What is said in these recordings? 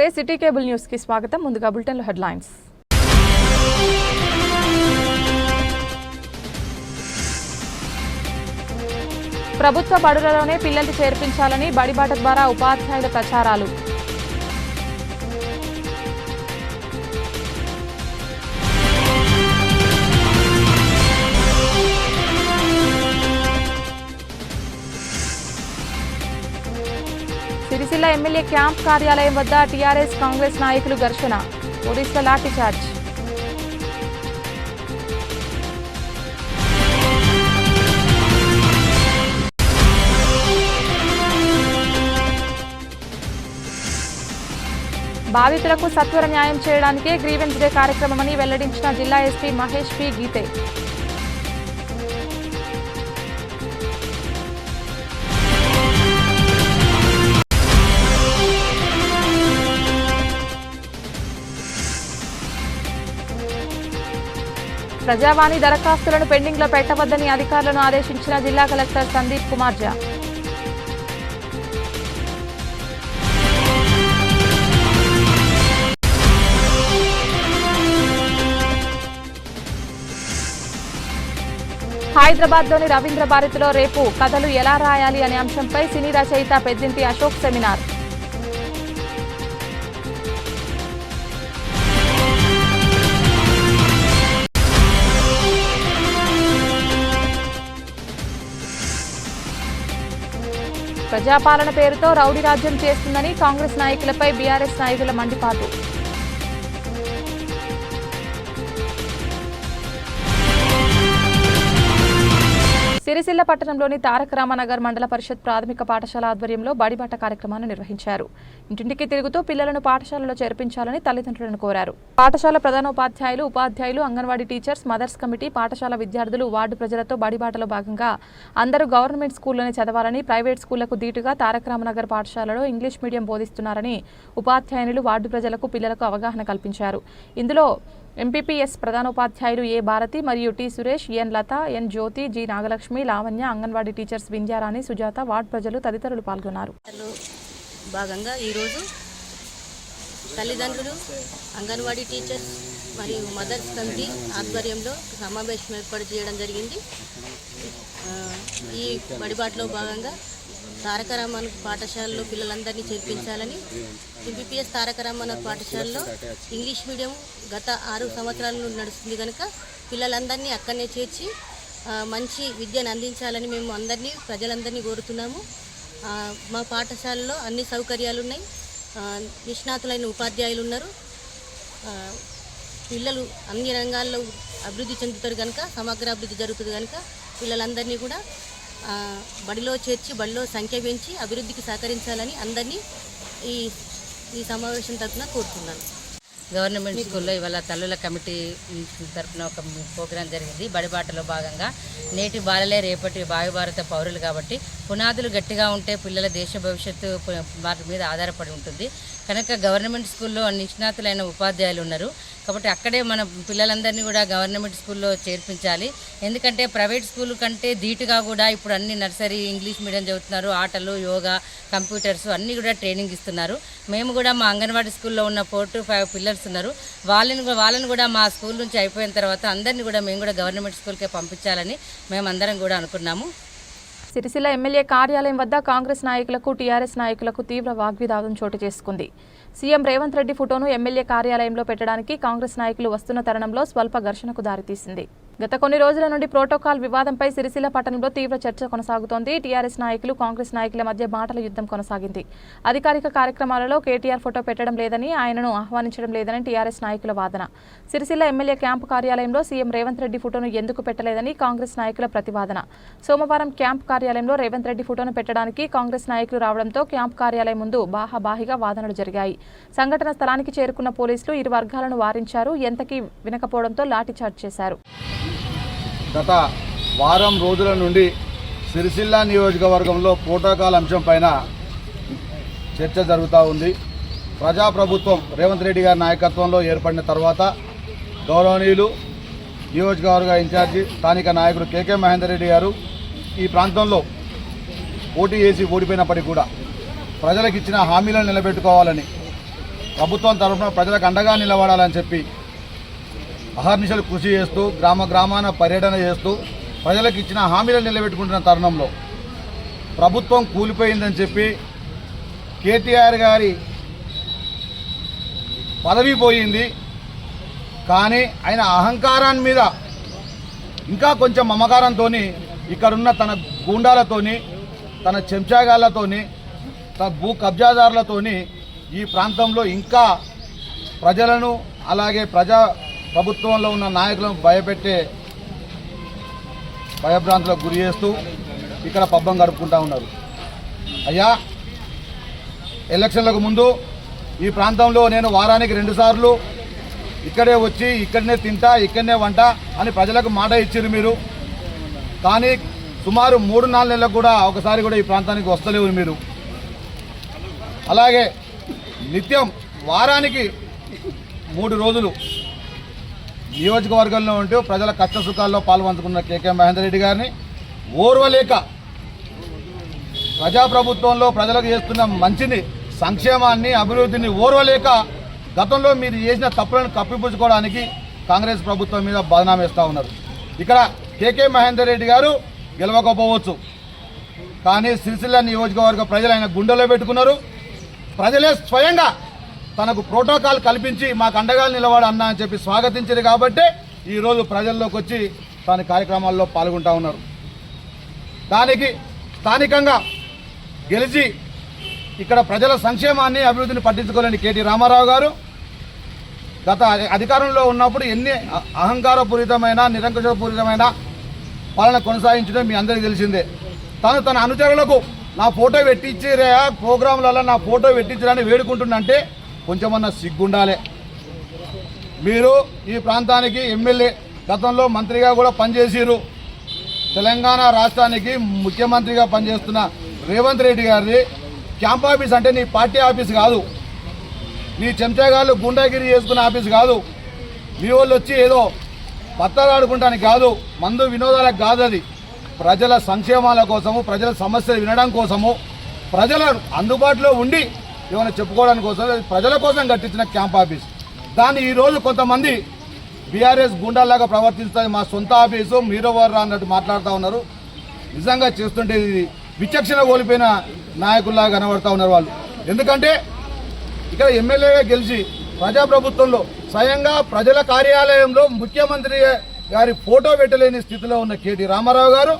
నమస్తే city cable news కి స్వాగతం. ముందుగా బులెటిన్ లో హెడ్లైన్స్. ప్రభుత్వ బడులలోనే పిల్లల్ని చేర్పించాలని బడిబాట ద్వారా ఉపాధ్యాయుల ప్రచారాలు. సిరిసిల్ల ఎమ్మెల్యే క్యాంప్ కార్యాలయం వద్ద టీఆర్ఎస్ కాంగ్రెస్ నాయకులు ఘర్షణ, పోలీసుల లాఠీచార్జ్. బాధితులకు సత్వర న్యాయం చేయడానికే గ్రీవెన్స్ డే కార్యక్రమమని వెల్లడించిన జిల్లా ఎస్పీ మహేష్ పి గీతే. ప్రజావాణి దరఖాస్తులను పెండింగ్లో పెట్టవద్దని అధికారులను ఆదేశించిన జిల్లా కలెక్టర్ సందీప్ కుమార్ ఝా. హైదరాబాద్లోని రవీంద్ర భారతిలో రేపు కథలు ఎలా రాయాలి అనే అంశంపై సినీ రచయిత పెద్దింటి అశోక్ సెమినార్. ప్రజాపాలన పేరుతో రౌడీ రాజ్యం చేస్తుందని కాంగ్రెస్ నాయకులపై బీఆర్ఎస్ నాయకుల మండిపాటు. సిరిసిల్ల పట్టణంలోని తారక రామనగర్ మండల పరిషత్ ప్రాథమిక పాఠశాల ఆధ్వర్యంలో బడిబాట కార్యక్రమాన్ని నిర్వహించారు. ఇంటింటికి తిరుగుతూ పిల్లలను పాఠశాలలో చేర్పించాలని తల్లిదండ్రులను కోరారు. పాఠశాల ప్రధానోపాధ్యాయులు, ఉపాధ్యాయులు, అంగన్వాడీ టీచర్స్, మదర్స్ కమిటీ, పాఠశాల విద్యార్థులు, వార్డు ప్రజలతో బడిబాటలో భాగంగా అందరూ గవర్నమెంట్ స్కూల్లోనే చదవాలని, ప్రైవేట్ స్కూళ్లకు దీటుగా తారక రామనగర్ పాఠశాలలో ఇంగ్లీష్ మీడియం బోధిస్తున్నారని ఉపాధ్యాయులు వార్డు ప్రజలకు, పిల్లలకు అవగాహన కల్పించారు. ఇందులో ఎంపీపీఎస్ ప్రధానోపాధ్యాయులు ఏ భారతి మరియు T Suresh, N Latha, N Jyothi, G Nagalakshmi, Lavanya, anganwadi teachers Vindhyarani, Sujatha, ward ప్రజలు తదితరులు పాల్గొన్నారు. భాగంగా ఈరోజు తల్లిదండ్రులు, అంగన్వాడీ టీచర్స్ మరియు మదర్స్ కమిటీ ఆధ్వర్యంలో సమావేశం ఏర్పాటు చేయడం జరిగింది. ఈ బడిబాటలో భాగంగా తారక రామనగర్ పాఠశాలలో పిల్లలందరినీ చేర్పించాలని, ఎంపీపీఎస్ తారక రామనగర్ పాఠశాలలో ఇంగ్లీష్ మీడియం గత 6 సంవత్సరాల నుండి నడుస్తుంది కనుక పిల్లలందరినీ అక్కడనే చేర్చి మంచి విద్యను అందించాలని మేము ప్రజలందరినీ కోరుతున్నాము. మా పాఠశాలలో అన్ని సౌకర్యాలు ఉన్నాయి, నిష్ణాతులైన ఉపాధ్యాయులు ఉన్నారు. పిల్లలు అన్ని రంగాల్లో అభివృద్ధి చెందుతారు కనుక, సమగ్ర అభివృద్ధి జరుగుతుంది కనుక పిల్లలందరినీ కూడా బడిలో చేర్చి బడిలో సంఖ్య పెంచి అభివృద్ధికి సహకరించాలని అందరినీ ఈ సమావేశం తరఫున కోరుతున్నాను. గవర్నమెంట్ స్కూల్లో ఇవాళ తల్లుల కమిటీ తరఫున ఒక ప్రోగ్రాం జరిగింది. బడిబాటలో భాగంగా నేటి బాలలే రేపటి భావిభారత పౌరులు కాబట్టి పునాదులు గట్టిగా ఉంటే పిల్లల దేశ భవిష్యత్తు వాటి మీద ఆధారపడి ఉంటుంది కనుక గవర్నమెంట్ స్కూల్లో నిష్ణాతులైన ఉపాధ్యాయులు ఉన్నారు కాబట్టి అక్కడే మన పిల్లలందరినీ కూడా గవర్నమెంట్ స్కూల్లో చేర్పించాలి. ఎందుకంటే ప్రైవేట్ స్కూల్ కంటే ధీటుగా కూడా ఇప్పుడు అన్ని నర్సరీ ఇంగ్లీష్ మీడియం చదువుతున్నారు. ఆటలు, యోగా, కంప్యూటర్స్ అన్నీ కూడా ట్రైనింగ్ ఇస్తున్నారు. మేము కూడా మా అంగన్వాడీ స్కూల్లో ఉన్న 4 to 5 పిల్లర్స్ ఉన్నారు. వాళ్ళని కూడా మా స్కూల్ నుంచి అయిపోయిన తర్వాత అందరినీ కూడా మేము కూడా గవర్నమెంట్ స్కూల్కే పంపించాలని మేమందరం కూడా అనుకున్నాము. సిరిసిల్ల ఎమ్మెల్యే కార్యాలయం వద్ద కాంగ్రెస్ నాయకులకు, టీఆర్ఎస్ నాయకులకు తీవ్ర వాగ్వివాదం చోటు చేసుకుంది. సీఎం రేవంత్ రెడ్డి ఫోటోను ఎమ్మెల్యే కార్యాలయంలో పెట్టడానికి కాంగ్రెస్ నాయకులు వస్తున్న తరుణంలో స్వల్ప ఘర్షణకు దారితీసింది. గత కొన్ని రోజుల నుండి ప్రోటోకాల్ వివాదంపై సిరిసిల్ల పట్టణంలో తీవ్ర చర్చ కొనసాగుతోంది. టీఆర్ఎస్ నాయకులు, కాంగ్రెస్ నాయకుల మధ్య మాటల యుద్ధం కొనసాగింది. అధికారిక కార్యక్రమాలలో కేటీఆర్ ఫోటో పెట్టడం లేదని, ఆయనను ఆహ్వానించడం లేదని టీఆర్ఎస్ నాయకుల వాదన. సిరిసిల్ల ఎమ్మెల్యే క్యాంపు కార్యాలయంలో సీఎం రేవంత్ రెడ్డి ఫోటోను ఎందుకు పెట్టలేదని కాంగ్రెస్ నాయకుల ప్రతిపాదన. సోమవారం క్యాంపు కార్యాలయంలో రేవంత్ రెడ్డి ఫోటోను పెట్టడానికి కాంగ్రెస్ నాయకులు రావడంతో క్యాంపు కార్యాలయం ముందు బాహాబాహిగా వాదనలు జరిగాయి. సంఘటన స్థలానికి చేరుకున్న పోలీసులు ఇరు వర్గాలను వారించారు. ఎంతకీ వినకపోవడంతో లాఠీచార్జ్ చేశారు. గత వారం రోజుల నుండి సిరిసిల్ల నియోజకవర్గంలో ప్రోటోకాల్ అంశం పైన చర్చ జరుగుతూ ఉంది. ప్రజాప్రభుత్వం రేవంత్ రెడ్డి గారి నాయకత్వంలో ఏర్పడిన తర్వాత గౌరవనీయులు నియోజకవర్గ ఇన్ఛార్జి స్థానిక నాయకుడు కేకే మహేందర్ రెడ్డి గారు ఈ ప్రాంతంలో పోటీ చేసి ఓడిపోయినప్పటికీ కూడా ప్రజలకు ఇచ్చిన హామీలను నిలబెట్టుకోవాలని ప్రభుత్వం తరఫున ప్రజలకు అండగా నిలబడాలని చెప్పి అహర్నిశలు కృషి చేస్తూ గ్రామాన పర్యటన చేస్తూ ప్రజలకు ఇచ్చిన హామీలను నిలబెట్టుకుంటున్న తరుణంలో ప్రభుత్వం కూలిపోయిందని చెప్పి కేటీఆర్ గారి పదవి పోయింది, కానీ ఆయన అహంకారాన్ని మీద ఇంకా కొంచెం మమకారంతో ఇక్కడున్న తన గూండాలతోని, తన చెంచాగాళ్లతోని, తన భూ కబ్జాదారులతోని ఈ ప్రాంతంలో ఇంకా ప్రజలను అలాగే ప్రభుత్వంలో ఉన్న నాయకులను భయపెట్టే భయభ్రాంతులకు గురి చేస్తూ ఇక్కడ పబ్బం గడుపుకుంటూ ఉన్నారు. అయ్యా, ఎలక్షన్లకు ముందు ఈ ప్రాంతంలో నేను వారానికి 2 సార్లు ఇక్కడే వచ్చి ఇక్కడనే తింటా, ఇక్కడనే వంట అని ప్రజలకు మాట ఇచ్చారు మీరు. కానీ సుమారు 3-4 నెలలకు కూడా ఒకసారి కూడా ఈ ప్రాంతానికి వస్తలేవు మీరు. అలాగే నిత్యం వారానికి 3 రోజులు నియోజకవర్గంలో ఉంటూ ప్రజల కష్ట సుఖాల్లో పాల్పంచుకున్న కేకే మహేందర్ రెడ్డి గారిని ఓర్వలేక ప్రజాప్రభుత్వంలో ప్రజలకు చేస్తున్న మంచిని, సంక్షేమాన్ని, అభివృద్ధిని ఓర్వలేక గతంలో మీరు చేసిన తప్పులను కప్పిపుచ్చుకోవడానికి కాంగ్రెస్ ప్రభుత్వం మీద బదనాం వేస్తూ ఉన్నారు. ఇక్కడ కేకే మహేందర్ రెడ్డి గారు గెలవకపోవచ్చు, కానీ సిరిసిల్ల నియోజకవర్గ ప్రజలు ఆయన గుండెలో పెట్టుకున్నారు. ప్రజలే స్వయంగా తనకు ప్రోటోకాల్ కల్పించి మాకు అండగా నిలబడి అన్నా అని చెప్పి స్వాగతించారు కాబట్టి ఈరోజు ప్రజల్లోకి వచ్చి తన కార్యక్రమాల్లో పాల్గొంటూ ఉన్నారు. దానికి స్థానికంగా గెలిచి ఇక్కడ ప్రజల సంక్షేమాన్ని, అభివృద్ధిని పట్టించుకోలేని కేటీ రామారావు గారు గత అధికారంలో ఉన్నప్పుడు ఎన్ని అహంకారపూరితమైన, నిరంకుశపూరితమైన పాలన కొనసాగించడం మీ అందరికీ తెలిసిందే. తన అనుచరులకు నా ఫోటో పెట్టించిరే, ప్రోగ్రాంలలో నా ఫోటో పెట్టించరని వేడుకుంటున్నంటే కొంచెమన్నా సిగ్గుండాలి. మీరు ఈ ప్రాంతానికి ఎమ్మెల్యే, గతంలో మంత్రిగా కూడా పనిచేసిరు. తెలంగాణ రాష్ట్రానికి ముఖ్యమంత్రిగా పనిచేస్తున్న రేవంత్ రెడ్డి గారిది క్యాంప్ ఆఫీస్ అంటే నీ పార్టీ ఆఫీస్ కాదు, నీ చెంచాగాళ్ళు గుండాగిరి చేసుకునే ఆఫీస్ కాదు. మీ వాళ్ళు వచ్చి ఏదో పత్తాలు ఆడుకుంటానికి కాదు, మందు వినోదాలకు కాదు. అది ప్రజల సంక్షేమాల కోసము, ప్రజల సమస్యలు వినడం కోసము, ప్రజల అందుబాటులో ఉండి ఏమైనా చెప్పుకోవడానికి కోసం ప్రజల కోసం కట్టించిన క్యాంప్ ఆఫీస్. దాన్ని ఈరోజు కొంతమంది బీఆర్ఎస్ గుండాలాగా ప్రవర్తిస్తుంది, మా సొంత ఆఫీసు మీరెవర్రా అన్నట్టు మాట్లాడుతూ ఉన్నారు. నిజంగా చేస్తుంటే ఇది విచక్షణ కోల్పోయిన నాయకుల్లాగా కనబడుతూ ఉన్నారు వాళ్ళు. ఎందుకంటే ఇక్కడ ఎమ్మెల్యేగా గెలిచి ప్రజాప్రభుత్వంలో స్వయంగా ప్రజల కార్యాలయంలో ముఖ్యమంత్రి గారి ఫోటో పెట్టలేని స్థితిలో ఉన్న కేటీ రామారావు గారు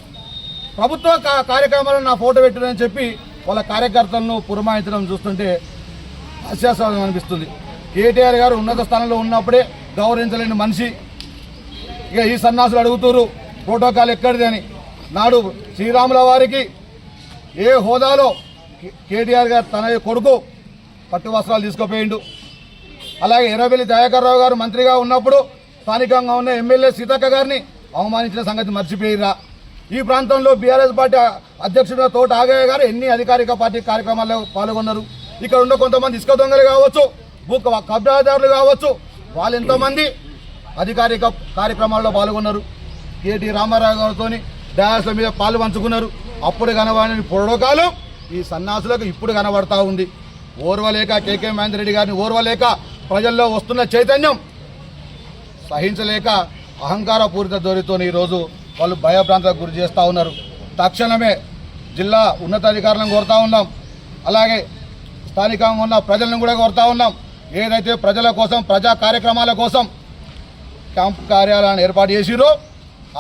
ప్రభుత్వ కార్యక్రమాలను నా ఫోటో పెట్టలేని చెప్పి వాళ్ళ కార్యకర్తలను పురమాయించడం చూస్తుంటే హాస్యాస్పదం అనిపిస్తుంది. కేటీఆర్ గారు ఉన్నత స్థానంలో ఉన్నప్పుడే గౌరవించలేని మనిషి. ఇక ఈ సన్నాసులు అడుగుతారు ప్రోటోకాల్ ఎక్కడిది అని. నాడు శ్రీరాముల వారికి ఏ హోదాలో కేటీఆర్ గారు తన కొడుకు పట్టు వస్త్రాలు తీసుకుపోయిండు. అలాగే ఎర్రబెల్లి దయాకర్ రావు గారు మంత్రిగా ఉన్నప్పుడు స్థానికంగా ఉన్న ఎమ్మెల్యే సీతక్క గారిని అవమానించిన సంగతి మర్చిపోయిరా. ఈ ప్రాంతంలో బీఆర్ఎస్ పార్టీ అధ్యక్షుడు తోట ఆగయ్య గారు ఎన్ని అధికారిక పార్టీ కార్యక్రమాల్లో పాల్గొన్నారు. ఇక్కడ ఉన్న కొంతమంది ఇసుక దొంగలు కావచ్చు, భూ కబ్జాదారులు కావచ్చు, వాళ్ళు ఎంతోమంది అధికారిక కార్యక్రమాల్లో పాల్గొన్నారు. కేటీ రామారావు గారితో డాన్స్ల మీద పాలు పంచుకున్నారు. అప్పుడు కనబడని పొడోకాలు ఈ సన్నాసులకు ఇప్పుడు కనబడతా ఉంది. ఓర్వలేక కేకే మహేందర్ రెడ్డి గారిని ఓర్వలేక ప్రజల్లో వస్తున్న చైతన్యం సహించలేక అహంకారపూరిత ధోరణితో ఈరోజు వాళ్ళు భయభ్రాంతులకు గురి చేస్తూ ఉన్నారు. తక్షణమే జిల్లా ఉన్నతాధికారులను కోరుతా ఉన్నాం, అలాగే స్థానికంగా ఉన్న ప్రజలను కూడా కోరుతా ఉన్నాం. ఏదైతే ప్రజల కోసం, ప్రజా కార్యక్రమాల కోసం క్యాంపు కార్యాలయాన్ని ఏర్పాటు చేసిరో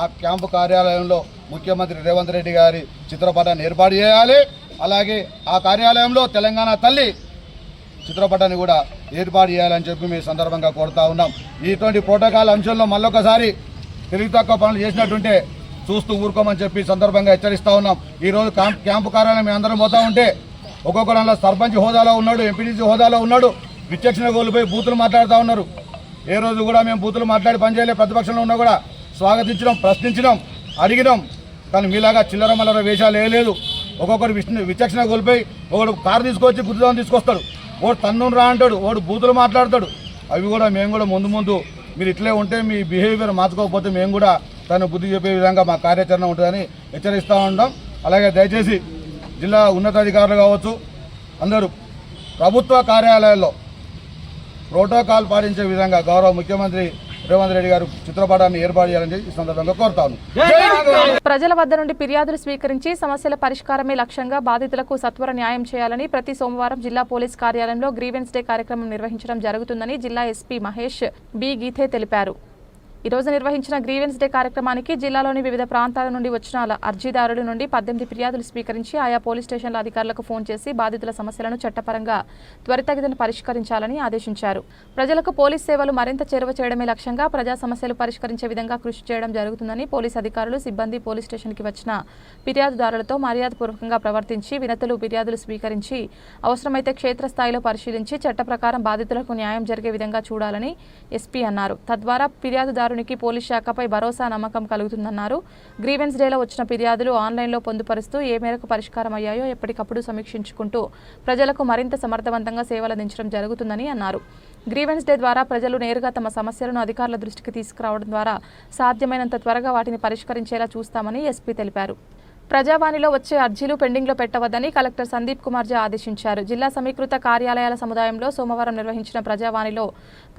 ఆ క్యాంపు కార్యాలయంలో ముఖ్యమంత్రి రేవంత్ రెడ్డి గారి చిత్రపటాన్ని ఏర్పాటు చేయాలి. అలాగే ఆ కార్యాలయంలో తెలంగాణ తల్లి చిత్రపటాన్ని కూడా ఏర్పాటు చేయాలని చెప్పి మీ సందర్భంగా కోరుతా ఉన్నాం. ఇటువంటి ప్రోటోకాల్ అంశంలో మళ్ళొకసారి తెలివి తక్కువ పనులు చేసినట్టుంటే చూస్తూ ఊరుకోమని చెప్పి సందర్భంగా హెచ్చరిస్తూ ఉన్నాం. ఈరోజు క్యాంపు కార్యాలయం మేము అందరం పోతూ ఉంటే ఒక్కొక్కరు సర్పంచ్ హోదాలో ఉన్నాడు, ఎంపీటీసీ హోదాలో ఉన్నాడు, విచక్షణ కోల్పోయి బూతులు మాట్లాడుతూ ఉన్నారు. ఏ రోజు కూడా మేము బూతులు మాట్లాడి పనిచేయలే. ప్రతిపక్షంలో ఉన్నా కూడా స్వాగతించడం, ప్రశ్నించడం, అడిగినాం. కానీ మీలాగా చిల్లర మల్లర వేషాలు వేయలేదు. ఒక్కొక్కరు విచక్షణ కోల్పోయి ఒకడు కారు తీసుకొచ్చి గుర్తుదాన్ని తీసుకొస్తాడు, వాడు తన్నును రా అంటాడు, వాడు బూతులు మాట్లాడతాడు. అవి కూడా మేము కూడా ముందు మీరు ఇట్లే ఉంటే మీ బిహేవియర్ మార్చుకోకపోతే మేము కూడా తను బుద్ధి చెప్పే విధంగా మా కార్యాచరణ ఉంటుందని హెచ్చరిస్తూ ఉంటాం. అలాగే దయచేసి జిల్లా ఉన్నతాధికారులు కావచ్చు, అందరూ ప్రభుత్వ కార్యాలయాల్లో ప్రోటోకాల్ పాటించే విధంగా గౌరవ ముఖ్యమంత్రి రేవంత్ రెడ్డి గారు చిత్రపటాన్ని ఏర్పాటు చేయాలని ఈ సందర్భంగా కోరుతాను. ప్రజల వద్ద నుండి ఫిర్యాదులు స్వీకరించి సమస్యల పరిష్కారమే లక్ష్యంగా బాధితులకు సత్వర న్యాయం చేయాలని ప్రతి సోమవారం జిల్లా పోలీస్ కార్యాలయంలో గ్రీవెన్స్ డే కార్యక్రమం నిర్వహించడం జరుగుతుందని జిల్లా ఎస్పీ మహేష్ బి గీతే తెలిపారు. ఈ రోజు నిర్వహించిన గ్రీవెన్స్ డే కార్యక్రమానికి జిల్లాలోని వివిధ ప్రాంతాల నుండి వచ్చిన అర్జీదారుల నుండి 18 ఫిర్యాదులు స్వీకరించి ఆయా పోలీస్ స్టేషన్ల అధికారులకు ఫోన్ చేసి బాధితుల సమస్యలను చట్టపరంగా త్వరితగతిన పరిష్కరించాలని ఆదేశించారు. ప్రజలకు పోలీస్ సేవలు మరింత చేరువ చేయడమే లక్ష్యంగా ప్రజా సమస్యలు పరిష్కరించే విధంగా కృషి చేయడం జరుగుతుందని పోలీస్ అధికారులు సిబ్బంది పోలీస్ స్టేషన్కి వచ్చిన ఫిర్యాదుదారులతో మర్యాదపూర్వకంగా ప్రవర్తించి వినతులు ఫిర్యాదులు స్వీకరించి అవసరమైతే క్షేత్రస్థాయిలో పరిశీలించి చట్ట ప్రకారం బాధితులకు న్యాయం జరిగే విధంగా చూడాలని ఎస్పీ అన్నారు. తద్వారా ఫిర్యాదుదారు పోలీస్ శాఖపై భరోసా నమ్మకం కలుగుతుందన్నారు. గ్రీవెన్స్ డేలో వచ్చిన ఫిర్యాదులు ఆన్లైన్లో పొందుపరుస్తూ ఏ మేరకు పరిష్కారం అయ్యాయో ఎప్పటికప్పుడు సమీక్షించుకుంటూ ప్రజలకు మరింత సమర్థవంతంగా సేవలందించడం జరుగుతుందని అన్నారు. గ్రీవెన్స్ డే ద్వారా ప్రజలు నేరుగా తమ సమస్యలను అధికారుల దృష్టికి తీసుకురావడం ద్వారా సాధ్యమైనంత త్వరగా వాటిని పరిష్కరించేలా చూస్తామని ఎస్పీ తెలిపారు. ప్రజావాణిలో వచ్చే అర్జీలు పెండింగ్లో పెట్టవద్దని కలెక్టర్ సందీప్ కుమార్ జా ఆదేశించారు. జిల్లా సమీకృత కార్యాలయాల సముదాయంలో సోమవారం నిర్వహించిన ప్రజావాణిలో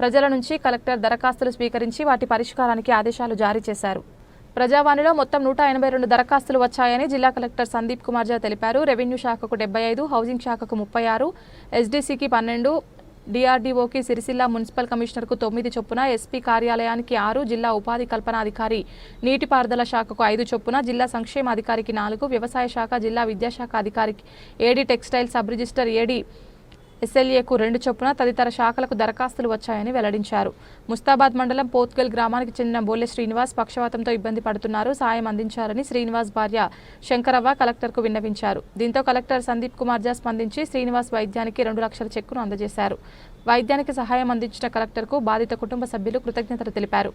ప్రజల నుంచి కలెక్టర్ దరఖాస్తులు స్వీకరించి వాటి పరిష్కారానికి ఆదేశాలు జారీ చేశారు. ప్రజావాణిలో మొత్తం 182 దరఖాస్తులు వచ్చాయని జిల్లా కలెక్టర్ సందీప్ కుమార్ జా తెలిపారు. రెవెన్యూ శాఖకు 75, హౌసింగ్ శాఖకు 36, ఎస్డీసీకి 12, డిఆర్డీఓకి సిరిసిల్ల మున్సిపల్ కమిషనర్కు 9 చొప్పున, ఎస్పీ కార్యాలయానికి 6, జిల్లా ఉపాధి కల్పనాధికారి నీటిపారుదల శాఖకు 5 చొప్పున, జిల్లా సంక్షేమ అధికారికి 4, వ్యవసాయ శాఖ, జిల్లా విద్యాశాఖ అధికారికి, ఏడీ టెక్స్టైల్ సబ్ రిజిస్టర్ ఏడీ ఎస్ఎల్ఏకు 2 చొప్పున తదితర శాఖలకు దరఖాస్తులు వచ్చాయని వెల్లడించారు. ముస్తాబాద్ మండలం పోత్గల్ గ్రామానికి చెందిన బోలె శ్రీనివాస్ పక్షవాతంతో ఇబ్బంది పడుతున్నారు. సాయం అందించారని శ్రీనివాస్ భార్య శంకరవ్వ కలెక్టర్కు విన్నవించారు. దీంతో కలెక్టర్ సందీప్ కుమార్ జా స్పందించి శ్రీనివాస్ వైద్యానికి 2 లక్షల చెక్కును అందజేశారు. వైద్యానికి సహాయం అందించిన కలెక్టర్కు బాధిత కుటుంబ సభ్యులు కృతజ్ఞతలు తెలిపారు.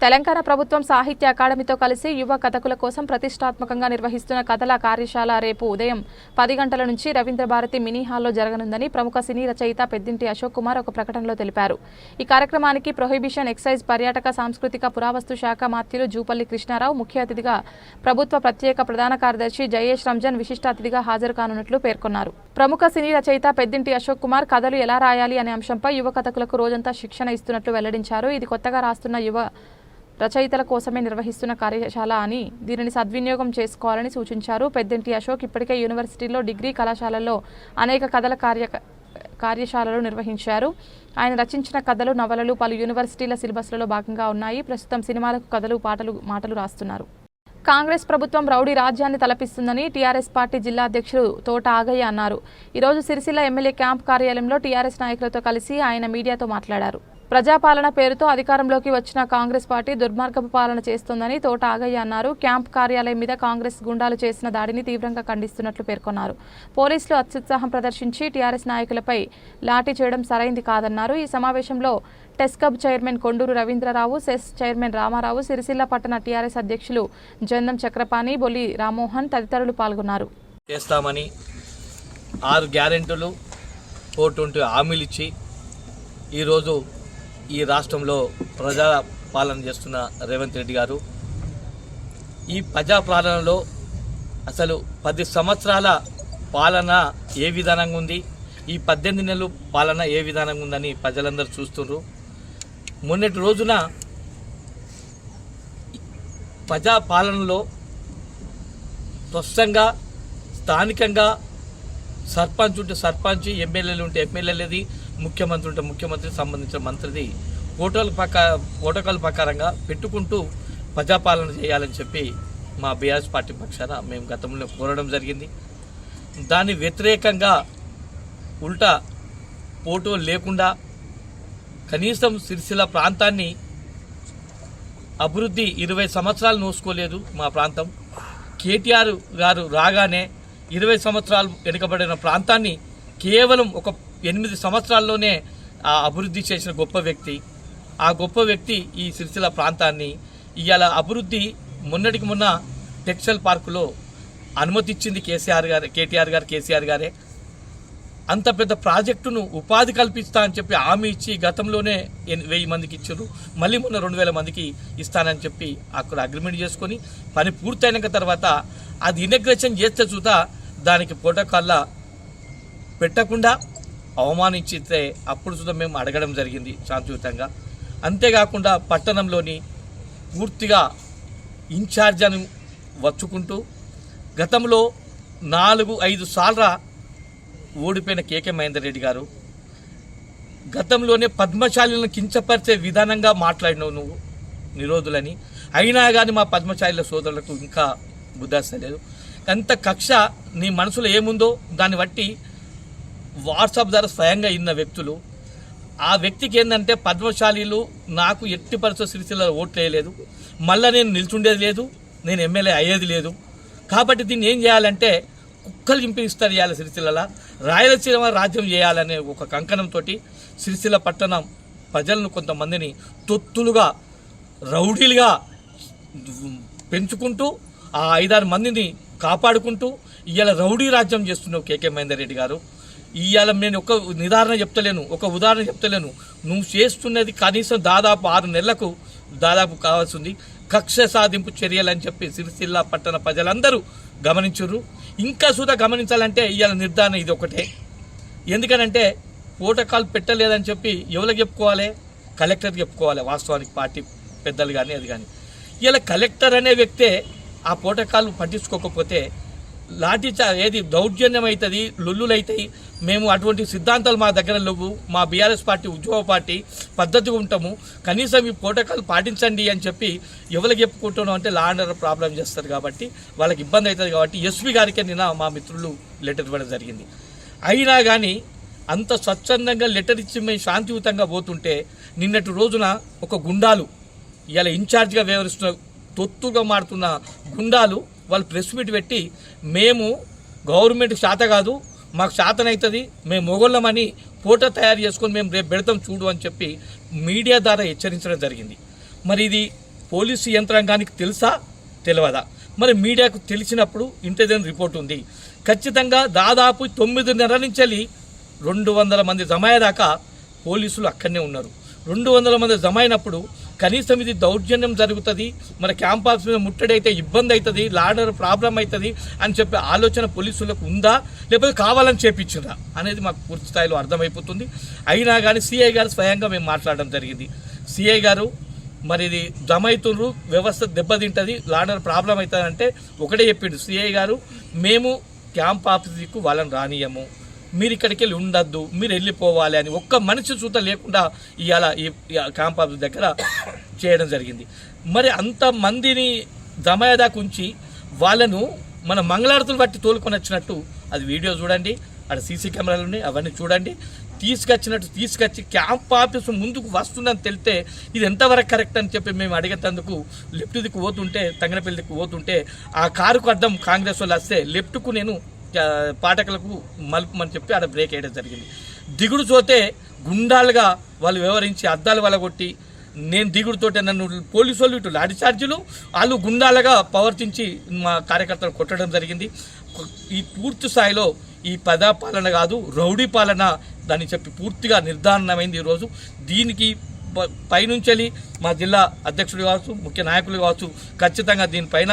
తెలంగాణ ప్రభుత్వం సాహిత్య అకాడమీతో కలిసి యువ కథకుల కోసం ప్రతిష్టాత్మకంగా నిర్వహిస్తున్న కథల కార్యశాల రేపు ఉదయం 10 గంటల నుంచి రవీంద్ర భారతి మినీ హాల్లో జరగనుందని ప్రముఖ సినీ రచయిత పెద్దింటి అశోక్ కుమార్ ఒక ప్రకటనలో తెలిపారు. ఈ కార్యక్రమానికి ప్రొహిబిషన్, ఎక్సైజ్, పర్యాటక, సాంస్కృతిక, పురావస్తు శాఖ మాత్యులు జూపల్లి కృష్ణారావు ముఖ్య అతిథిగా, ప్రభుత్వ ప్రత్యేక ప్రధాన కార్యదర్శి జయేష్ రంజన్ విశిష్ట అతిథిగా హాజరు కానున్నట్లు పేర్కొన్నారు. ప్రముఖ సినీ రచయిత పెద్దింటి అశోక్ కుమార్ కథలు ఎలా రాయాలి అనే అంశంపై యువ కథకులకు రోజంతా శిక్షణ ఇస్తున్నట్లు వెల్లడించారు. ఇది కొత్తగా రాస్తున్న యువ రచయితల కోసమే నిర్వహిస్తున్న కార్యశాల అని దీనిని సద్వినియోగం చేసుకోవాలని సూచించారు. పెద్దింటి అశోక్ ఇప్పటికే యూనివర్సిటీలో, డిగ్రీ కళాశాలల్లో అనేక కథల కార్యశాలలు నిర్వహించారు. ఆయన రచించిన కథలు, నవలలు పలు యూనివర్సిటీల సిలబస్లలో భాగంగా ఉన్నాయి. ప్రస్తుతం సినిమాలకు కథలు, మాటలు రాస్తున్నారు. కాంగ్రెస్ ప్రభుత్వం రౌడీ రాజ్యాన్ని తలపిస్తుందని టీఆర్ఎస్ పార్టీ జిల్లా అధ్యక్షుడు తోట ఆగయ్య అన్నారు. ఈరోజు సిరిసిల్ల ఎమ్మెల్యే క్యాంప్ కార్యాలయంలో టీఆర్ఎస్ నాయకులతో కలిసి ఆయన మీడియాతో మాట్లాడారు. ప్రజాపాలన పేరుతో అధికారంలోకి వచ్చిన కాంగ్రెస్ పార్టీ దుర్మార్గపు పాలన చేస్తోందని తోట ఆగయ్య అన్నారు. క్యాంప్ కార్యాలయం మీద కాంగ్రెస్ గుండాలు చేసిన దాడిని తీవ్రంగా ఖండిస్తున్నట్లు పేర్కొన్నారు. పోలీసులు అత్యుత్సాహం ప్రదర్శించి టీఆర్ఎస్ నాయకులపై లాఠీ చేయడం సరైంది కాదన్నారు. ఈ సమావేశంలో TESCAB chairman Konduru Ravindrarao, CESS chairman Ramarao, Sircilla పట్టణ టీఆర్ఎస్ అధ్యక్షులు జందం చక్రపాణి, బొల్లి రామ్మోహన్ తదితరులు పాల్గొన్నారు. చేస్తామని 6 గ్యారెంటీలు 420 హామీలు ఇచ్చి ఈరోజు ఈ రాష్ట్రంలో ప్రజా పాలన చేస్తున్న రేవంత్ రెడ్డి గారు ఈ ప్రజా పాలనలో అసలు 10 సంవత్సరాల పాలన ఏ విధానంగా ఉంది, ఈ 18 నెలల పాలన ఏ విధానంగా ఉందని ప్రజలందరూ చూస్తున్నారు. మొన్నటి రోజున ప్రజా పాలనలో స్పష్టంగా స్థానికంగా సర్పంచ్ ఉంటే సర్పంచ్, ఎమ్మెల్యేలు ఉంటే ఎమ్మెల్యేలది, ముఖ్యమంత్రి ఉంటే ముఖ్యమంత్రికి సంబంధించిన మంత్రిది ప్రోటోకాల్ ప్రకారంగా పెట్టుకుంటూ ప్రజాపాలన చేయాలని చెప్పి మా బీఆర్ఎస్ పార్టీ పక్షాన మేము గతంలో కోరడం జరిగింది. దాని వ్యతిరేకంగా ఉల్టా ఫోటో లేకుండా కనీసం సిరిసిల్ల ప్రాంతాన్ని అభివృద్ధి 20 సంవత్సరాలు నోసుకోలేదు మా ప్రాంతం. కేటీఆర్ గారు రాగానే 20 సంవత్సరాలు వెనుకబడిన ప్రాంతాన్ని కేవలం ఒక 8 సంవత్సరాల్లోనే అభివృద్ధి చేసిన గొప్ప వ్యక్తి. ఆ గొప్ప వ్యక్తి ఈ సిరిసిల్ల ప్రాంతాన్ని ఇవాళ అభివృద్ధి మొన్నటికి మొన్న టెక్స్టైల్ పార్కులో అనుమతి ఇచ్చింది కేటీఆర్ గారు, కేసీఆర్ గారే. అంత పెద్ద ప్రాజెక్టును ఉపాధి కల్పిస్తా అని చెప్పి హామీ ఇచ్చి గతంలోనే 1000 మందికి ఇచ్చారు. మళ్ళీ మొన్న 2000 మందికి ఇస్తానని చెప్పి అక్కడ అగ్రిమెంట్ చేసుకొని పని పూర్తయిన తర్వాత అది ఇనగ్రేషన్ చేస్తే చూతా దానికి ప్రోటోకాల్లా పెట్టకుండా అవమానించితే అప్పుడు చూద్దాం మేము అడగడం జరిగింది శాంతియుతంగా. అంతేకాకుండా పట్టణంలోని పూర్తిగా ఇన్ఛార్జ్ అని వచ్చుకుంటూ గతంలో 4-5 సార్లు ఓడిపోయిన కేకే మహేందర్ రెడ్డి గారు గతంలోనే పద్మశాలీలను కించపరిచే విధానంగా మాట్లాడినావు నువ్వు నిరోధులని. అయినా కానీ మా పద్మశాలీల సోదరులకు ఇంకా బుద్ధాస్తలేదు. అంత కక్ష నీ మనసులో ఏముందో దాన్ని బట్టి వాట్సాప్ ద్వారా స్వయంగా ఇన్న వ్యక్తులు, ఆ వ్యక్తికి ఏంటంటే పద్మశాలీలు నాకు ఎట్టి పరిస్థితుల్లో సిరిసిల్లలో ఓట్లు వేయలేదు, మళ్ళీ నేను నిల్చుండేది లేదు, నేను ఎమ్మెల్యే అయ్యేది లేదు. కాబట్టి దీన్ని ఏం చేయాలంటే కుక్కలు చింపిస్తారు చేయాలి, సిరిసిల్ల రాయలసీమ రాజ్యం చేయాలనే ఒక కంకణంతో సిరిసిల్ల పట్టణం ప్రజలను కొంతమందిని తొత్తులుగా రౌడీలుగా పెంచుకుంటూ ఆ 5-6 మందిని కాపాడుకుంటూ ఇవాళ రౌడీ రాజ్యం చేస్తున్నావు కేకే మహేందర్ రెడ్డి గారు. ఇవాళ నేను ఒక ఉదాహరణ చెప్తలేను. నువ్వు చేస్తున్నది కనీసం దాదాపు 6 నెలలకు దాదాపు కావాల్సింది కక్ష సాధింపు చర్యలని చెప్పి సిరిసిల్ల పట్టణ ప్రజలందరూ గమనించుర్రు. ఇంకా సుధా గమనించాలంటే ఇవాళ నిర్ధారణ ఇది ఒకటే. ఎందుకనంటే ప్రోటోకాల్ పెట్టలేదని చెప్పి ఎవరికి చెప్పుకోవాలి? కలెక్టర్కి చెప్పుకోవాలి. వాస్తవానికి పార్టీ పెద్దలు కానీ అది కానీ ఇలా కలెక్టర్ అనే వ్యక్తే ఆ ప్రోటోకాల్ పట్టించుకోకపోతే ఏది దౌర్జన్యం అవుతుంది, లొల్లులు అవుతాయి. మేము అటువంటి సిద్ధాంతాలు మా దగ్గర లేవు. మా బీఆర్ఎస్ పార్టీ ఉద్యోగ పార్టీ పద్ధతిగా ఉంటాము. కనీసం ఈ ప్రోటోకాల్ పాటించండి అని చెప్పి ఎవరికి చెప్పుకుంటున్నాం అంటే లా అండ్ ఆర్డర్ ప్రాబ్లం చేస్తారు కాబట్టి వాళ్ళకి ఇబ్బంది అవుతుంది. కాబట్టి ఎస్పీ గారికి నిన్న మా మిత్రులు లెటర్ ఇవ్వడం జరిగింది. అయినా కానీ అంత స్వచ్ఛందంగా లెటర్ ఇచ్చి మేము శాంతియుతంగా పోతుంటే నిన్నటి రోజున ఒక గుండాలు ఇలా ఇన్ఛార్జ్గా వ్యవహరిస్తున్న తొత్తుగా మారుతున్న గుండాలు వాళ్ళు ప్రెస్ మీట్ పెట్టి మేము గవర్నమెంట్ శాత కాదు, మాకు శాతనవుతుంది, మేము మొగోళ్ళమని ఫోటో తయారు చేసుకొని మేము రేపు పెడతాం చూడు అని చెప్పి మీడియా ద్వారా హెచ్చరించడం జరిగింది. మరి ఇది పోలీసు యంత్రాంగానికి తెలుసా తెలియదా? మరి మీడియాకు తెలిసినప్పుడు ఇంటెలిజెన్స్ రిపోర్ట్ ఉంది. ఖచ్చితంగా దాదాపు 9:30 నుంచి 200 మంది జమ అయ్యేదాకా పోలీసులు అక్కడనే ఉన్నారు. 200 మంది జమ అయినప్పుడు కనీసం ఇది దౌర్జన్యం జరుగుతుంది, మన క్యాంపస్ మీద ముట్టడైతే ఇబ్బంది అవుతుంది, లాడర్ ప్రాబ్లం అవుతుంది అని చెప్పి ఆలోచన పోలీసులకు ఉందా లేకపోతే కావాలని చేపించిందా అనేది మాకు పూర్తి స్థాయిలో అర్థమైపోతుంది. అయినా కానీ సిఐ గారు స్వయంగా మేము మాట్లాడడం జరిగింది. సిఐ గారు మరి ఇది జమ అవుతుండ్రు, వ్యవస్థ దెబ్బతింటుంది, లాండర్ ప్రాబ్లం అవుతుంది అంటే ఒకటే చెప్పిండు సిఐ గారు, మేము క్యాంప్ ఆఫీస్కు వాళ్ళని రానియము, మీరు ఇక్కడికి వెళ్ళి ఉండద్దు, మీరు వెళ్ళిపోవాలి అని ఒక్క మనిషి చూత లేకుండా ఇవాళ ఈ క్యాంప్ ఆఫీస్ దగ్గర చేయడం జరిగింది. మరి అంతమందిని జమాదాకు ఉంచి వాళ్ళను మన మంగళారతులు బట్టి తోలుకొని వచ్చినట్టు అది వీడియో చూడండి, అక్కడ సీసీ కెమెరాలు ఉన్నాయి, అవన్నీ చూడండి. తీసుకొచ్చి క్యాంప్ ఆఫీస్ ముందుకు వస్తుందని తెలితే ఇది ఎంతవరకు కరెక్ట్ అని చెప్పి మేము అడిగేందుకు లెఫ్ట్ దిక్కు పోతుంటే, తంగనపల్లి దిక్కు పోతుంటే ఆ కారుకు అడ్డం కాంగ్రెస్ వాళ్ళు వస్తే లెఫ్ట్కు నేను పాఠకులకు మలుపుమని చెప్పి ఆడ బ్రేక్ వేయడం జరిగింది. దిగుడు చూస్తే గుండాలుగా వాళ్ళు వివరించి అద్దాలు వలగొట్టి, నేను దిగుడుతోటే నన్ను పోలీసు వాళ్ళు ఇటు లాఠీ చార్జీలు, వాళ్ళు గుండాలుగా ప్రవర్తించి మా కార్యకర్తలు కొట్టడం జరిగింది. ఈ పూర్తి స్థాయిలో ఈ పాలన కాదు, రౌడీ పాలన దాన్ని చెప్పి పూర్తిగా నిర్ధారణమైంది ఈరోజు. దీనికి పైనుంచెలి మా జిల్లా అధ్యక్షుడు కావచ్చు, ముఖ్య నాయకులు కావచ్చు, ఖచ్చితంగా దీనిపైన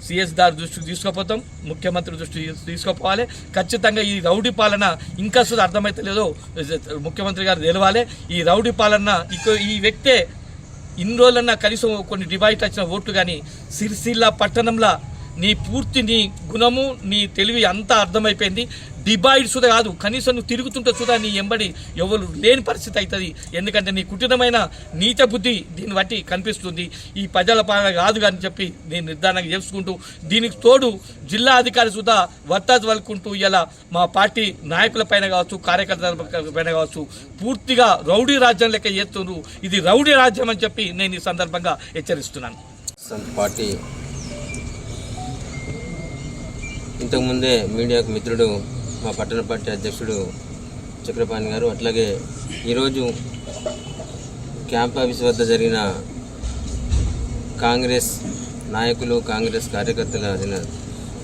సిఎస్ దారి దృష్టికి తీసుకుపోతాం, ముఖ్యమంత్రి దృష్టికి తీసుకుపోవాలి. ఖచ్చితంగా ఈ రౌడీ పాలన ఇంకా అసలు అర్థమైతే లేదో ముఖ్యమంత్రి గారు తెలవాలి. ఈ రౌడీ పాలన ఈ వ్యక్తే ఇన్ని రోజులన్నా కనీసం కొన్ని డివైట్ వచ్చిన ఓట్లు కానీ సిరిసిల్ల పట్టణంలో నీ పూర్తి నీ గుణము నీ తెలివి అంతా అర్థమైపోయింది. డివైడ్ సుధా కాదు, కనీసం నువ్వు తిరుగుతుంటే సుధా నీ ఎంబడి ఎవరు లేని పరిస్థితి అవుతుంది. ఎందుకంటే నీ కుటిలమైన నీచ బుద్ధి దీన్ని బట్టి కనిపిస్తుంది. ఈ ప్రజల పాలన కాదు అని చెప్పి నేను నిర్ధారణగా చేసుకుంటూ, దీనికి తోడు జిల్లా అధికారి సుధా వత్తాసు వలుకుంటూ ఇలా మా పార్టీ నాయకుల పైన కావచ్చు, కార్యకర్తల పైన కావచ్చు పూర్తిగా రౌడీ రాజ్యం లెక్క చేస్తున్నారు. ఇది రౌడీ రాజ్యం అని చెప్పి నేను ఈ సందర్భంగా హెచ్చరిస్తున్నాను. పార్టీ ఇంతకుముందే మీడియాకు మిత్రుడు మా పట్టణ పార్టీ అధ్యక్షుడు చక్రపాణి గారు, అట్లాగే ఈరోజు క్యాంప్ ఆఫీస్ వద్ద జరిగిన కాంగ్రెస్ నాయకులు, కాంగ్రెస్ కార్యకర్తల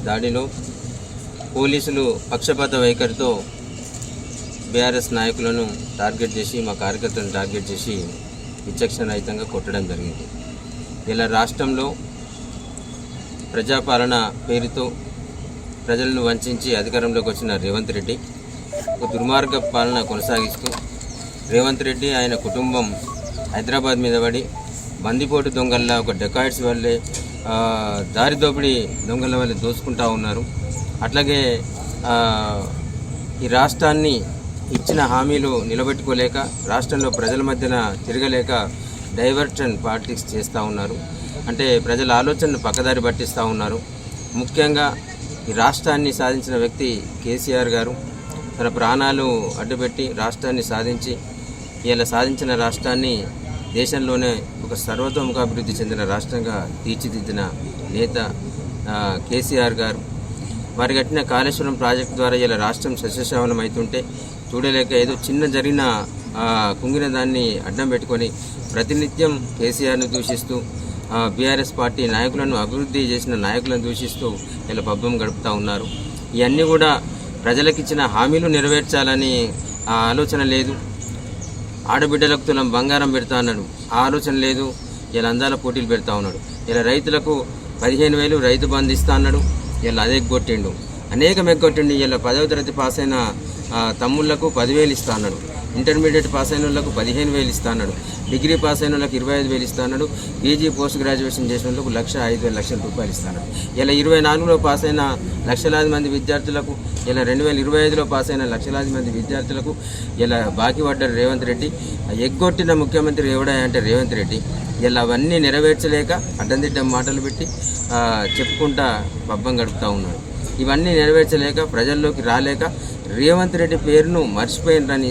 దాడిలో పోలీసులు పక్షపాత వైఖరితో బీఆర్ఎస్ నాయకులను టార్గెట్ చేసి, మా కార్యకర్తలను టార్గెట్ చేసి విచక్షణరహితంగా కొట్టడం జరిగింది. ఇలా రాష్ట్రంలో ప్రజాపాలన పేరుతో ప్రజలను వంచి అధికారంలోకి వచ్చిన రేవంత్ రెడ్డి ఒక దుర్మార్గ పాలన కొనసాగిస్తూ, రేవంత్ రెడ్డి ఆయన కుటుంబం హైదరాబాద్ మీద పడి బందిపోటు దొంగల్లా ఒక డెకాయిట్స్ వల్లే దారి దోపిడీ దొంగల వల్లే దోచుకుంటూ ఉన్నారు. అట్లాగే ఈ రాష్ట్రాన్ని ఇచ్చిన హామీలు నిలబెట్టుకోలేక, రాష్ట్రంలో ప్రజల మధ్యన తిరగలేక డైవర్షన్ పాలిటిక్స్ చేస్తూ ఉన్నారు. అంటే ప్రజల ఆలోచనను పక్కదారి పట్టిస్తూ ఉన్నారు. ముఖ్యంగా ఈ రాష్ట్రాన్ని సాధించిన వ్యక్తి కేసీఆర్ గారు తన ప్రాణాలు అడ్డుపెట్టి రాష్ట్రాన్ని సాధించి, ఇలా సాధించిన రాష్ట్రాన్ని దేశంలోనే ఒక సర్వతోముఖాభివృద్ధి చెందిన రాష్ట్రంగా తీర్చిదిద్దిన నేత కేసీఆర్ గారు. వారి కట్టిన కాళేశ్వరం ప్రాజెక్టు ద్వారా ఇలా రాష్ట్రం సస్యశ్యామలం అవుతుంటే చూడలేక ఏదో చిన్న జరిగిన కుంగిన దాన్ని అడ్డం పెట్టుకొని ప్రతినిత్యం కేసీఆర్ను దూషిస్తూ, బీఆర్ఎస్ పార్టీ నాయకులను, అభివృద్ధి చేసిన నాయకులను దూషిస్తూ ఇలా పబ్బం గడుపుతూ ఉన్నారు. ఇవన్నీ కూడా ప్రజలకిచ్చిన హామీలు నెరవేర్చాలని ఆలోచన లేదు. ఆడబిడ్డలకు తులం బంగారం పెడతా అన్నాడు, ఆ ఆలోచన లేదు. ఇలా అందాల పోటీలు పెడతా ఉన్నాడు. ఇలా రైతులకు 15,000 రైతు బంధు ఇస్తా అన్నాడు, ఇలా అదే ఎగ్గొట్టిండు, అనేకం ఎగ్గొట్టిండు. ఇలా 10వ తరగతి పాస్ అయిన తమ్ముళ్లకు 10,000 ఇస్తా అన్నాడు, ఇంటర్మీడియట్ పాస్ అయిన వాళ్ళకు 15,000 ఇస్తా అన్నాడు, డిగ్రీ పాస్ అయిన వాళ్ళకి 25,000 ఇస్తా అన్నాడు, పీజీ పోస్ట్ గ్రాడ్యుయేషన్ చేసిన వాళ్ళకు 1,05,000 రూపాయలు ఇస్తా అన్నాడు. ఇలా 24లో పాస్ అయిన లక్షలాది మంది విద్యార్థులకు, ఇలా 2025లో పాస్ అయిన లక్షలాది మంది విద్యార్థులకు ఇలా బాకీ పడ్డారు రేవంత్ రెడ్డి. ఎగ్గొట్టిన ముఖ్యమంత్రి ఎవడా అంటే రేవంత్ రెడ్డి. ఇలా అవన్నీ నెరవేర్చలేక అడ్డందిడ్డం మాటలు పెట్టి చెప్పుకుంటా పబ్బం గడుపుతూ ఉన్నాడు. ఇవన్నీ నెరవేర్చలేక, ప్రజల్లోకి రాలేక రేవంత్ రెడ్డి పేరును మర్చిపోయినరని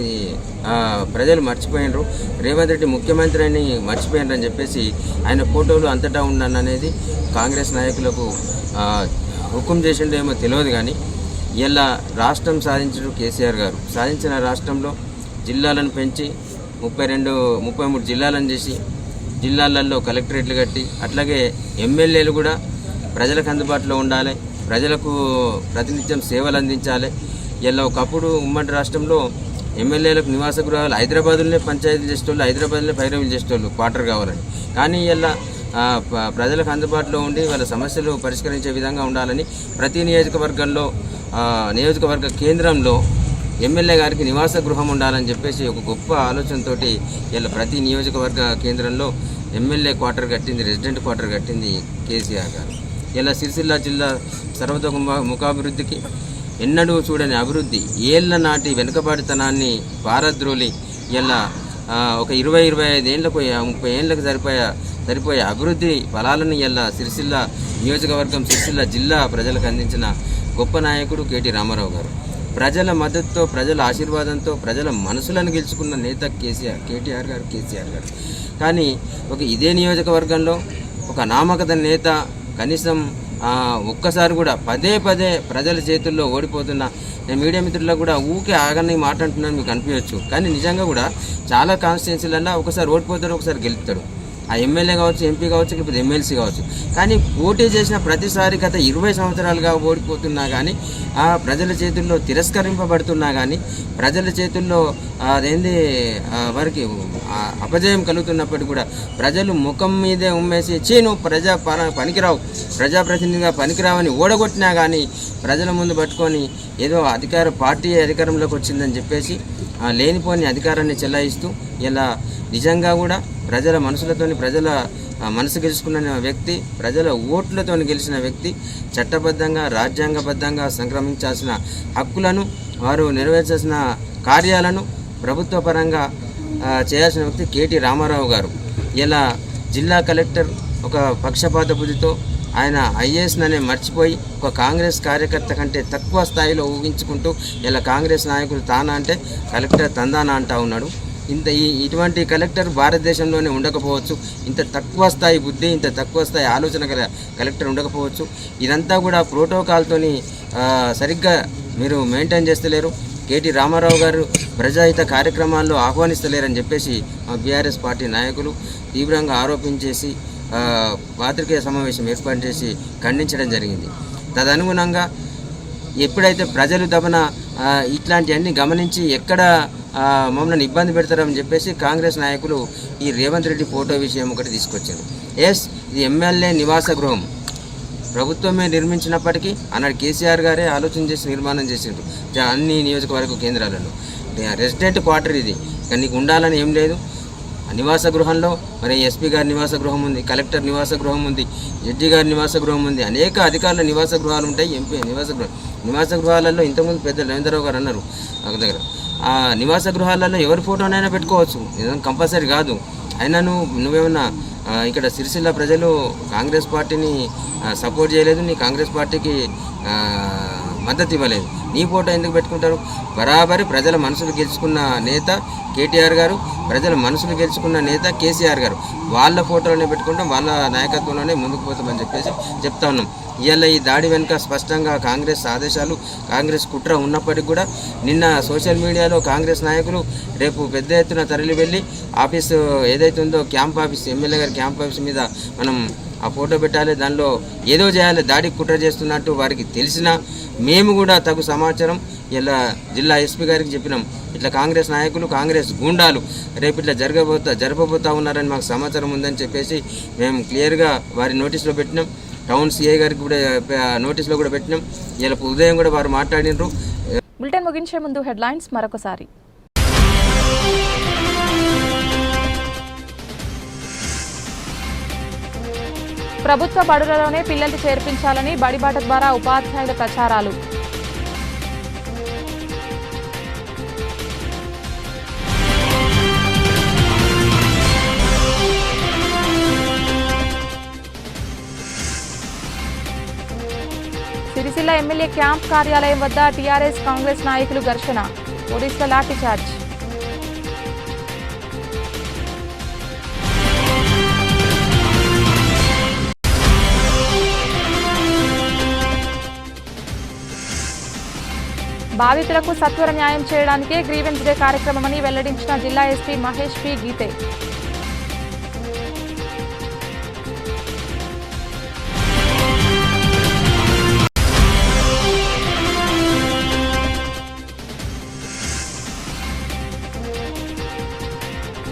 ప్రజలు మర్చిపోయినరు. రేవంత్ రెడ్డి ముఖ్యమంత్రి అని మర్చిపోయినరని చెప్పేసి ఆయన ఫోటోలు అంతటా ఉండననేది కాంగ్రెస్ నాయకులకు హుకుం చేసిండేమో తెలియదు. కానీ ఇలా రాష్ట్రం సాధించిన కేసీఆర్ గారు సాధించిన రాష్ట్రంలో జిల్లాలను పెంచి 33 జిల్లాలను చేసి, జిల్లాలలో కలెక్టరేట్లు కట్టి, అట్లాగే ఎమ్మెల్యేలు కూడా ప్రజలకు అందుబాటులో ఉండాలి, ప్రజలకు ప్రతినిత్యం సేవలు అందించాలి. ఇలా ఒకప్పుడు ఉమ్మడి రాష్ట్రంలో ఎమ్మెల్యేలకు నివాస గృహాలు హైదరాబాద్లోనే పంచాయతీలు చేసేటోళ్ళు, హైదరాబాద్లోనే పైరవీలు చేసేటోళ్ళు క్వార్టర్ కావాలని. కానీ ఇలా ప్రజలకు అందుబాటులో ఉండి వాళ్ళ సమస్యలు పరిష్కరించే విధంగా ఉండాలని ప్రతి నియోజకవర్గంలో, నియోజకవర్గ కేంద్రంలో ఎమ్మెల్యే గారికి నివాస గృహం ఉండాలని చెప్పేసి ఒక గొప్ప ఆలోచనతోటి ఇలా ప్రతి నియోజకవర్గ కేంద్రంలో ఎమ్మెల్యే క్వార్టర్ కట్టింది, రెసిడెంట్ క్వార్టర్ కట్టింది కేసీఆర్ గారు. ఇలా సిరిసిల్ల జిల్లా సర్వతోముఖాభివృద్ధికి ఎన్నడూ చూడని అభివృద్ధి, ఏళ్ల నాటి వెనుకబాటుతనాన్ని పారద్రోలి ఇలా ఒక 20-25 ఏళ్లకు 30 ఏళ్ళకు సరిపోయే అభివృద్ధి ఫలాలను ఇలా సిరిసిల్ల నియోజకవర్గం, సిరిసిల్ల జిల్లా ప్రజలకు అందించిన గొప్ప నాయకుడు కేటీ రామారావు గారు. ప్రజల మద్దతుతో, ప్రజల ఆశీర్వాదంతో, ప్రజల మనసులను గెలుచుకున్న నేత కేటీఆర్ గారు, కేసీఆర్ గారు. కానీ ఇదే నియోజకవర్గంలో ఒక నామకత నేత కనీసం ఒక్కసారి కూడా పదే ప్రజల చేతుల్లో ఓడిపోతున్న నేను మీడియా మిత్రుల్లో కూడా ఊకే ఆగని మాట అంటున్నాను, మీకు అనిపించవచ్చు. కానీ నిజంగా కూడా చాలా కాన్స్టిట్యున్సీలలో ఒకసారి ఓడిపోతాడు, ఒకసారి గెలుస్తాడు. ఆ ఎమ్మెల్యే కావచ్చు, ఎంపీ కావచ్చు, లేకపోతే ఎమ్మెల్సీ కావచ్చు. కానీ పోటీ చేసిన ప్రతిసారి గత 20 సంవత్సరాలుగా ఓడిపోతున్నా కానీ, ఆ ప్రజల చేతుల్లో తిరస్కరింపబడుతున్నా కానీ, ప్రజల చేతుల్లో అదేంది వారికి అపజయం కలుగుతున్నప్పటికీ కూడా ప్రజలు ముఖం మీదే ఉమ్మేసి చీను పనికిరావు, ప్రజాప్రతినిధిగా పనికిరావని ఓడగొట్టినా కానీ ప్రజల ముందు పట్టుకొని ఏదో పార్టీ అధికారంలోకి వచ్చిందని చెప్పేసి లేనిపోని అధికారాన్ని చెలాయిస్తూ ఇలా నిజంగా కూడా ప్రజల మనసులతోని, ప్రజల మనసు గెలుచుకున్న వ్యక్తి, ప్రజల ఓట్లతో గెలిచిన వ్యక్తి, చట్టబద్ధంగా రాజ్యాంగబద్ధంగా సంక్రమించాల్సిన హక్కులను, వారు నెరవేర్చాల్సిన కార్యాలను ప్రభుత్వ పరంగా చేయాల్సిన వ్యక్తి కేటీ రామారావు గారు. ఇలా జిల్లా కలెక్టర్ ఒక పక్షపాత బుద్ధితో ఆయన ఐఏఎస్ననే మర్చిపోయి ఒక కాంగ్రెస్ కార్యకర్త కంటే తక్కువ స్థాయిలో ఊహించుకుంటూ ఇలా కాంగ్రెస్ నాయకులు తానా అంటే కలెక్టర్ తందానా అంటా ఉన్నాడు. ఇటువంటి కలెక్టర్ భారతదేశంలోనే ఉండకపోవచ్చు. ఇంత తక్కువ స్థాయి బుద్ధి, ఇంత తక్కువ స్థాయి ఆలోచన గల కలెక్టర్ ఉండకపోవచ్చు. ఇదంతా కూడా ప్రోటోకాల్తోని సరిగ్గా మీరు మెయింటైన్ చేస్తలేరు. కేటీ రామారావు గారు ప్రజాహిత కార్యక్రమాల్లో ఆహ్వానిస్తలేరని చెప్పేసి బీఆర్ఎస్ పార్టీ నాయకులు తీవ్రంగా ఆరోపించేసి పాత్రికేయ సమావేశం ఏర్పాటు చేసి ఖండించడం జరిగింది. తదనుగుణంగా ఎప్పుడైతే ప్రజలు తమన ఇట్లాంటివన్నీ గమనించి ఎక్కడ మమ్మల్ని ఇబ్బంది పెడతారని చెప్పేసి కాంగ్రెస్ నాయకులు ఈ రేవంత్ రెడ్డి ఫోటో విషయం ఒకటి తీసుకొచ్చారు. ఇది ఎమ్మెల్యే నివాస గృహం, ప్రభుత్వమే నిర్మించినప్పటికీ ఆనాడు కేసీఆర్ గారే ఆలోచన చేసి నిర్మాణం చేసిండ్రు అన్ని నియోజకవర్గ కేంద్రాలలో. రెసిడెంట్ క్వార్టర్ ఇది, కానీ నీకు ఉండాలని ఏం లేదు. నివాస గృహంలో మరి ఎస్పీ గారి నివాస గృహం ఉంది, కలెక్టర్ నివాస గృహం ఉంది, జడ్జి గారి నివాస గృహం ఉంది, అనేక అధికారుల నివాస గృహాలు ఉంటాయి. ఎంపీ నివాస గృహాలలో ఇంతకుముందు పెద్ద రవీంద్రరావు గారు అన్నారు ఒక దగ్గర, ఆ నివాస గృహాలలో ఎవరి ఫోటోనైనా పెట్టుకోవచ్చు, కంపల్సరీ కాదు. అయినా నువ్వేమన్నా ఇక్కడ సిరిసిల్ల ప్రజలు కాంగ్రెస్ పార్టీని సపోర్ట్ చేయలేదు, నీ కాంగ్రెస్ పార్టీకి మద్దతు ఇవ్వలేదు, నీ ఫోటో ఎందుకు పెట్టుకుంటారు? బరాబరి ప్రజల మనసులు గెలుచుకున్న నేత కేటీఆర్ గారు, ప్రజల మనసులు గెలుచుకున్న నేత కేసీఆర్ గారు, వాళ్ళ ఫోటోలోనే పెట్టుకుంటాం, వాళ్ళ నాయకత్వంలోనే ముందుకు పోతామని చెప్పేసి చెప్తా ఉన్నాం. ఇవాళ ఈ దాడి వెనుక స్పష్టంగా కాంగ్రెస్ ఆదేశాలు, కాంగ్రెస్ కుట్ర ఉన్నప్పటికీ కూడా నిన్న సోషల్ మీడియాలో కాంగ్రెస్ నాయకులు రేపు పెద్ద ఎత్తున తరలి వెళ్ళి ఆఫీసు ఏదైతే ఉందో క్యాంప్ ఆఫీస్, ఎమ్మెల్యే గారి క్యాంప్ ఆఫీస్ మీద మనం ఆ ఫోటో పెట్టాలి, దానిలో ఏదో చేయాలి, దాడికి కుట్ర చేస్తున్నట్టు వారికి తెలిసినా మేము కూడా తగు సమాచారం ఇలా జిల్లా ఎస్పీ గారికి చెప్పినాం. ఇట్లా కాంగ్రెస్ నాయకులు, కాంగ్రెస్ గూండాలు రేపు ఇట్లా జరపబోతా ఉన్నారని మాకు సమాచారం ఉందని చెప్పేసి మేము క్లియర్గా వారి నోటీసులో పెట్టినాం. టౌన్ సిఐ గారికి కూడా నోటీసులో కూడా పెట్టినాం. ఇలా ఉదయం కూడా వారు మాట్లాడినారు. బులెటిన్ ముగించే ముందు హెడ్లైన్స్ మరొకసారి. ప్రభుత్వ బడులలోనే పిల్లల్ని చేర్పించాలని బడిబాట ద్వారా ఉపాధ్యాయుల ప్రచారాలు. సిరిసిల్ల ఎమ్మెల్యే క్యాంప్ కార్యాలయం వద్ద టీఆర్ఎస్ కాంగ్రెస్ నాయకులు ఘర్షణ, పోలీసుల లాఠీచార్జ్. బాధితులకు సత్వర న్యాయం చేయడానికే గ్రీవెన్స్ డే కార్యక్రమమని వెల్లడించిన జిల్లా ఎస్పీ మహేష్ పి గీతే.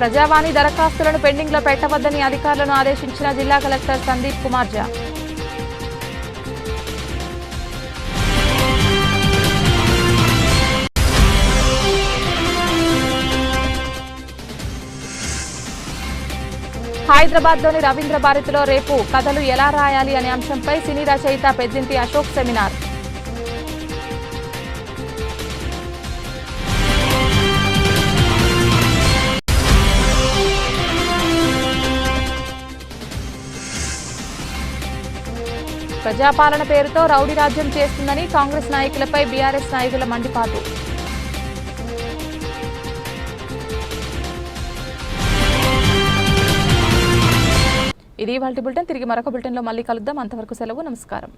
ప్రజావాణి దరఖాస్తులను పెండింగ్లో పెట్టవద్దని అధికారులను ఆదేశించిన జిల్లా కలెక్టర్ సందీప్ కుమార్ ఝా. హైదరాబాద్లోని రవీంద్ర భారతిలో రేపు కథలు ఎలా రాయాలి అనే అంశంపై సినీ రచయిత పెద్దింటి అశోక్ సెమినార్. ప్రజాపాలన పేరుతో రౌడీ రాజ్యం చేస్తుందని కాంగ్రెస్ నాయకులపై బీఆర్ఎస్ నాయకుల మండిపాటు. ఇది ఇవాల్టి బులెటిన్. తిరిగి మరొక బులెటిన్లో మళ్ళీ కలుద్దాం. అంతవరకు సెలవు. నమస్కారం.